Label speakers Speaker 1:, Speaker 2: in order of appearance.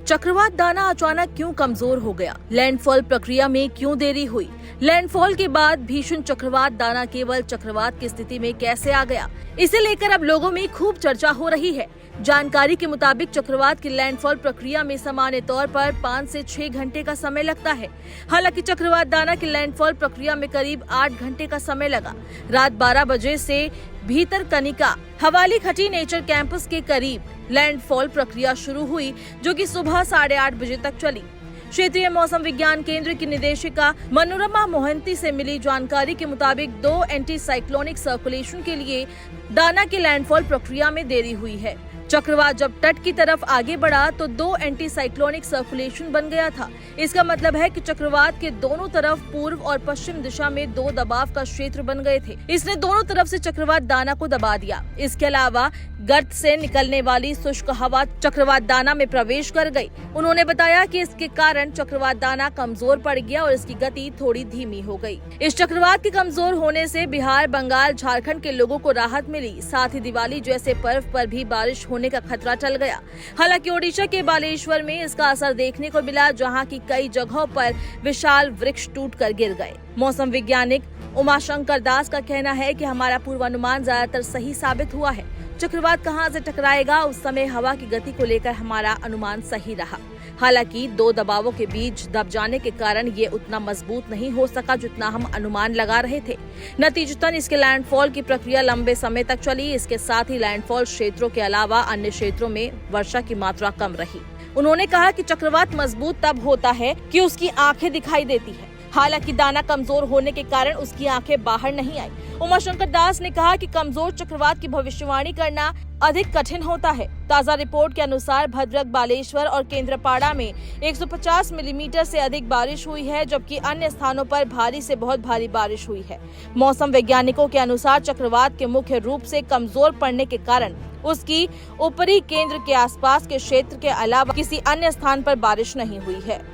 Speaker 1: चक्रवात दाना अचानक क्यों कमजोर हो गया? लैंडफॉल प्रक्रिया में क्यों देरी हुई? लैंडफॉल के बाद भीषण चक्रवात दाना केवल चक्रवात की स्थिति में कैसे आ गया? इसे लेकर अब लोगों में खूब चर्चा हो रही है। जानकारी के मुताबिक चक्रवात की लैंडफॉल प्रक्रिया में सामान्य तौर पर 5 से 6 घंटे का समय लगता है। हालांकि चक्रवात दाना की लैंडफॉल प्रक्रिया में करीब 8 घंटे का समय लगा। रात 12 बजे से भीतरकनिका हवाली खटी नेचर कैंपस के करीब लैंडफॉल प्रक्रिया शुरू हुई, जो कि सुबह 8:30 बजे तक चली। क्षेत्रीय मौसम विज्ञान केंद्र की निदेशिका मनोरमा मोहंती से मिली जानकारी के मुताबिक 2 एंटी साइक्लोनिक सर्कुलेशन के लिए दाना की लैंडफॉल प्रक्रिया में देरी हुई है। चक्रवात जब तट की तरफ आगे बढ़ा तो 2 एंटी साइक्लोनिक सर्कुलेशन बन गया था। इसका मतलब है कि चक्रवात के दोनों तरफ पूर्व और पश्चिम दिशा में 2 दबाव का क्षेत्र बन गए थे। इसने दोनों तरफ से चक्रवात दाना को दबा दिया। इसके अलावा गर्त से निकलने वाली शुष्क हवा चक्रवात दाना में प्रवेश कर गई। उन्होंने बताया कि इसके कारण चक्रवात दाना कमजोर पड़ गया और इसकी गति थोड़ी धीमी हो गई। इस चक्रवात के कमजोर होने से बिहार, बंगाल, झारखंड के लोगों को राहत मिली। साथ ही दिवाली जैसे पर्व पर भी बारिश होने का खतरा टल गया। हालांकि ओडिशा के बालेश्वर में इसका असर देखने को मिला, जहां की कई जगहों पर विशाल वृक्ष टूटकर गिर गए। मौसम वैज्ञानिक उमाशंकर दास का कहना है कि हमारा पूर्वानुमान ज्यादातर सही साबित हुआ है। चक्रवात कहां से टकराएगा, उस समय हवा की गति को लेकर हमारा अनुमान सही रहा। हालांकि 2 दबावों के बीच दब जाने के कारण ये उतना मजबूत नहीं हो सका जितना हम अनुमान लगा रहे थे। नतीजतन इसके लैंडफॉल की प्रक्रिया लंबे समय तक चली। इसके साथ ही लैंडफॉल क्षेत्रों के अलावा अन्य क्षेत्रों में वर्षा की मात्रा कम रही। उन्होंने कहा कि चक्रवात मजबूत तब होता है कि उसकी आंखें दिखाई देती है। हालांकि दाना कमजोर होने के कारण उसकी आंखें बाहर नहीं आई। उमाशंकर दास ने कहा कि कमजोर चक्रवात की भविष्यवाणी करना अधिक कठिन होता है। ताजा रिपोर्ट के अनुसार भद्रक, बालेश्वर और केंद्रपाड़ा में 150 मिलीमीटर से अधिक बारिश हुई है, जबकि अन्य स्थानों पर भारी से बहुत भारी बारिश हुई है। मौसम वैज्ञानिकों के अनुसार चक्रवात के मुख्य रूप से कमजोर पड़ने के कारण उसकी ऊपरी केंद्र के आसपास के क्षेत्र के अलावा किसी अन्य स्थान पर बारिश नहीं हुई है।